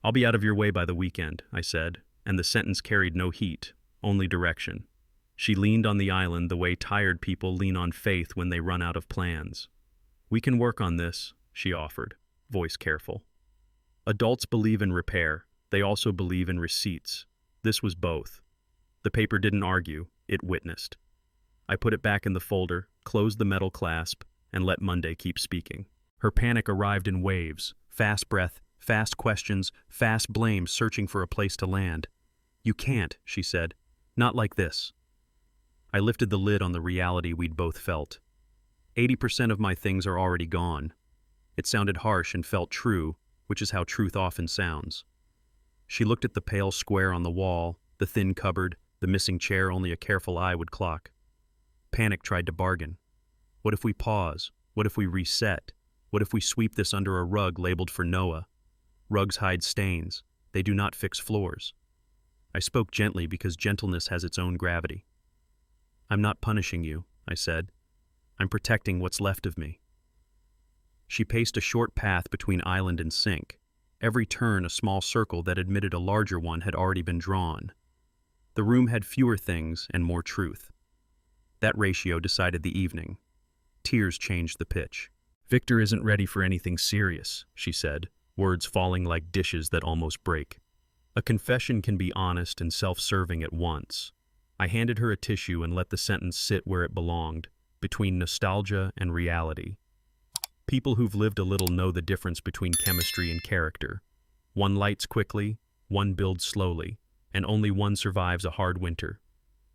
I'll be out of your way by the weekend, I said, and the sentence carried no heat, only direction. She leaned on the island the way tired people lean on faith when they run out of plans. We can work on this, she offered, voice careful. Adults believe in repair. They also believe in receipts. This was both. The paper didn't argue, it witnessed. I put it back in the folder, closed the metal clasp, and let Monday keep speaking. Her panic arrived in waves, fast breath, fast questions, fast blame searching for a place to land. You can't, she said. Not like this. I lifted the lid on the reality we'd both felt. 80% of my things are already gone. It sounded harsh and felt true, which is how truth often sounds. She looked at the pale square on the wall, the thin cupboard, the missing chair only a careful eye would clock. Panic tried to bargain. What if we pause? What if we reset? What if we sweep this under a rug labeled for Noah? Rugs hide stains. They do not fix floors. I spoke gently because gentleness has its own gravity. I'm not punishing you, I said. I'm protecting what's left of me. She paced a short path between island and sink. Every turn a small circle that admitted a larger one had already been drawn. The room had fewer things and more truth. That ratio decided the evening. Tears changed the pitch. Victor isn't ready for anything serious, she said, words falling like dishes that almost break. A confession can be honest and self-serving at once. I handed her a tissue and let the sentence sit where it belonged, between nostalgia and reality. People who've lived a little know the difference between chemistry and character. One lights quickly, one builds slowly, and only one survives a hard winter.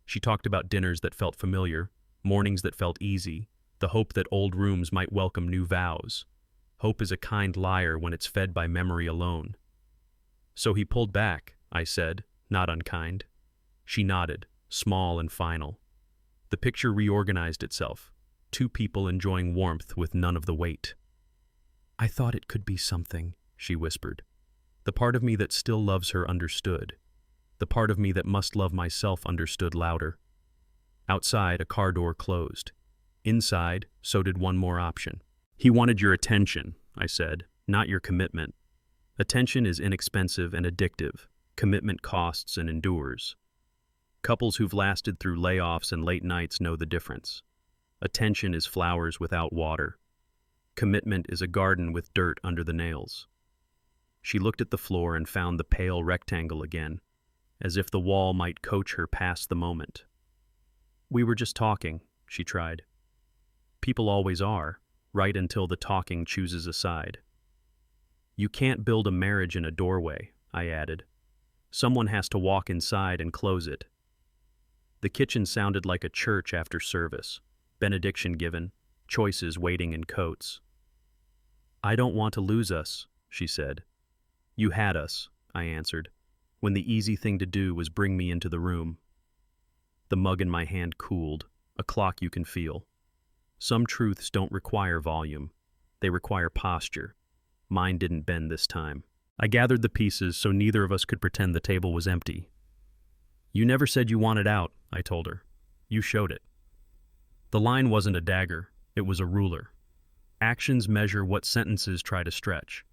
She talked about dinners that felt familiar, mornings that felt easy, the hope that old rooms might welcome new vows. Hope is a kind liar when it's fed by memory alone. So he pulled back, I said, not unkind. She nodded, small and final. The picture reorganized itself, two people enjoying warmth with none of the weight. I thought it could be something, she whispered. The part of me that still loves her understood. The part of me that must love myself understood louder. Outside, a car door closed. Inside, so did one more option. He wanted your attention, I said, not your commitment. Attention is inexpensive and addictive. Commitment costs and endures. Couples who've lasted through layoffs and late nights know the difference. Attention is flowers without water. Commitment is a garden with dirt under the nails. She looked at the floor and found the pale rectangle again, as if the wall might coach her past the moment. We were just talking, she tried. People always are, right until the talking chooses a side. You can't build a marriage in a doorway, I added. Someone has to walk inside and close it. The kitchen sounded like a church after service, benediction given, choices waiting in coats. I don't want to lose us, she said. You had us, I answered, when the easy thing to do was bring me into the room. The mug in my hand cooled, a clock you can feel. Some truths don't require volume. They require posture. Mine didn't bend this time. I gathered the pieces so neither of us could pretend the table was empty. You never said you wanted out, I told her. You showed it. The line wasn't a dagger, it was a ruler. Actions measure what sentences try to stretch.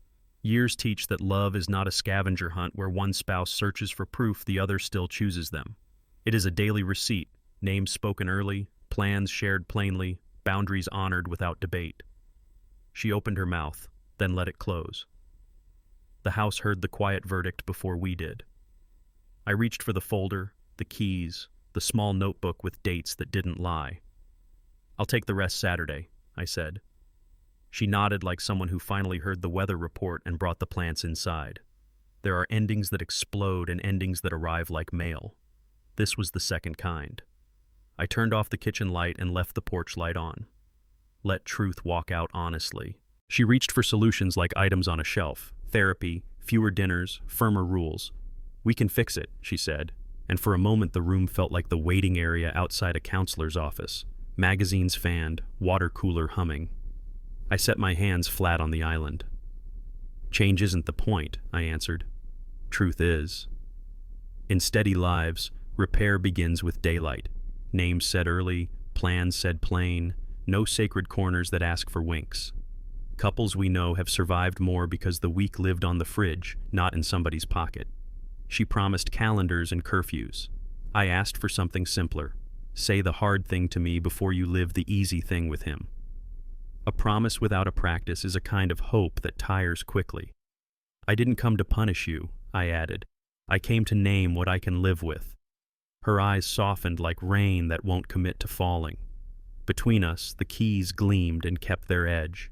Years teach that love is not a scavenger hunt where one spouse searches for proof the other still chooses them. It is a daily receipt, names spoken early, plans shared plainly, boundaries honored without debate. She opened her mouth, then let it close. The house heard the quiet verdict before we did. I reached for the folder, the keys, the small notebook with dates that didn't lie. I'll take the rest Saturday, I said. She nodded like someone who finally heard the weather report and brought the plants inside. There are endings that explode and endings that arrive like mail. This was the second kind. I turned off the kitchen light and left the porch light on. Let truth walk out honestly. She reached for solutions like items on a shelf, therapy, fewer dinners, firmer rules. We can fix it, she said, and for a moment the room felt like the waiting area outside a counselor's office. Magazines fanned, water cooler humming. I set my hands flat on the island. Change isn't the point, I answered. Truth is. In steady lives, repair begins with daylight. Names said early, plans said plain, no sacred corners that ask for winks. Couples we know have survived more because the week lived on the fridge, not in somebody's pocket. She promised calendars and curfews. I asked for something simpler. Say the hard thing to me before you live the easy thing with him. A promise without a practice is a kind of hope that tires quickly. I didn't come to punish you, I added. I came to name what I can live with. Her eyes softened like rain that won't commit to falling. Between us, the keys gleamed and kept their edge.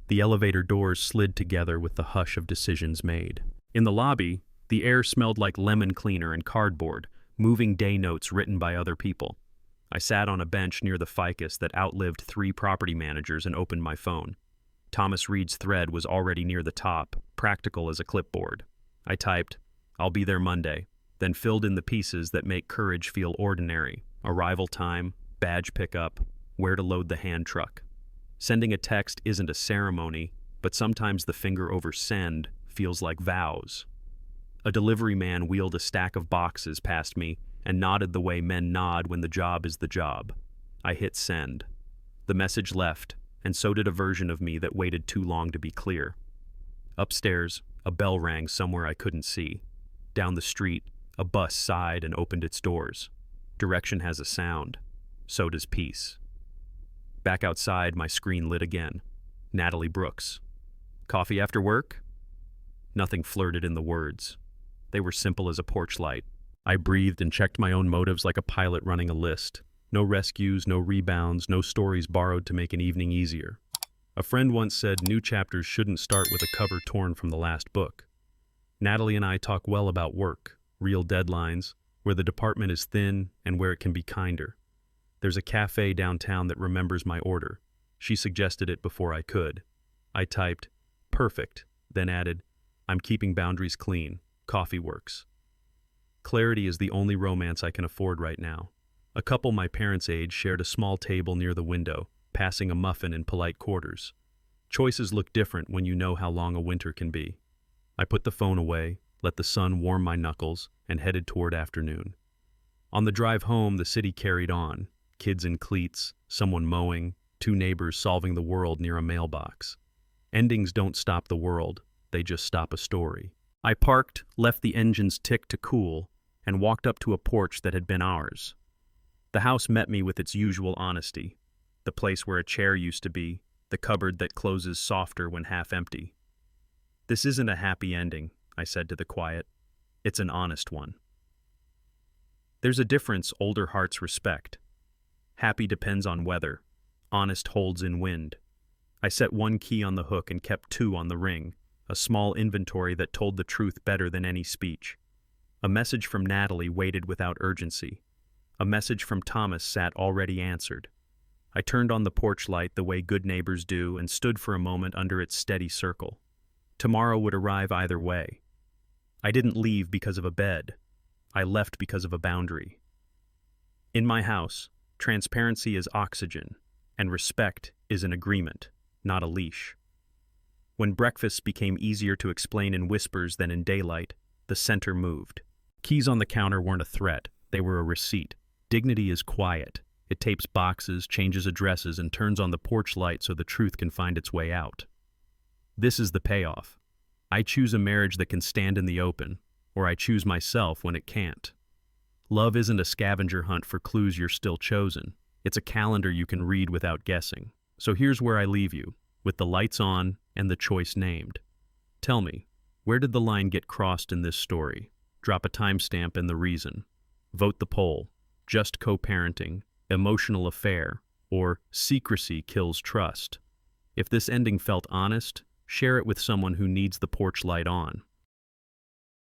The elevator doors slid together with the hush of decisions made. In the lobby, the air smelled like lemon cleaner and cardboard, moving day notes written by other people. I sat on a bench near the ficus that outlived 3 property managers and opened my phone. Thomas Reed's thread was already near the top, practical as a clipboard. I typed, "I'll be there Monday," then filled in the pieces that make courage feel ordinary: arrival time, badge pickup, where to load the hand truck. Sending a text isn't a ceremony, but sometimes the finger over send feels like vows. A delivery man wheeled a stack of boxes past me and nodded the way men nod when the job is the job. I hit send. The message left, and so did a version of me that waited too long to be clear. Upstairs, a bell rang somewhere I couldn't see. Down the street, a bus sighed and opened its doors. Direction has a sound. So does peace. Back outside, my screen lit again. Natalie Brooks. Coffee after work? Nothing flirted in the words. They were simple as a porch light. I breathed and checked my own motives like a pilot running a list. No rescues, no rebounds, no stories borrowed to make an evening easier. A friend once said new chapters shouldn't start with a cover torn from the last book. Natalie and I talk well about work, real deadlines, where the department is thin and where it can be kinder. There's a cafe downtown that remembers my order. She suggested it before I could. I typed, "Perfect," then added, "I'm keeping boundaries clean. Coffee works." Clarity is the only romance I can afford right now. A couple my parents' age shared a small table near the window, passing a muffin in polite quarters. Choices look different when you know how long a winter can be. I put the phone away, let the sun warm my knuckles, and headed toward afternoon. On the drive home, the city carried on. Kids in cleats, someone mowing, two neighbors solving the world near a mailbox. Endings don't stop the world, they just stop a story. I parked, left the engine's tick to cool, and walked up to a porch that had been ours. The house met me with its usual honesty. The place where a chair used to be, the cupboard that closes softer when half empty. "This isn't a happy ending," I said to the quiet. "It's an honest one." There's a difference older hearts respect. Happy depends on weather. Honest holds in wind. I set one key on the hook and kept two on the ring, a small inventory that told the truth better than any speech. A message from Natalie waited without urgency. A message from Thomas sat already answered. I turned on the porch light the way good neighbors do and stood for a moment under its steady circle. Tomorrow would arrive either way. I didn't leave because of a bed. I left because of a boundary. In my house, transparency is oxygen, and respect is an agreement, not a leash. When breakfast became easier to explain in whispers than in daylight, the center moved. Keys on the counter weren't a threat, they were a receipt. Dignity is quiet. It tapes boxes, changes addresses, and turns on the porch light so the truth can find its way out. This is the payoff. I choose a marriage that can stand in the open, or I choose myself when it can't. Love isn't a scavenger hunt for clues you're still chosen. It's a calendar you can read without guessing. So here's where I leave you, with the lights on and the choice named. Tell me, where did the line get crossed in this story? Drop a timestamp and the reason. Vote the poll. Just co-parenting, emotional affair, or secrecy kills trust. If this ending felt honest, share it with someone who needs the porch light on.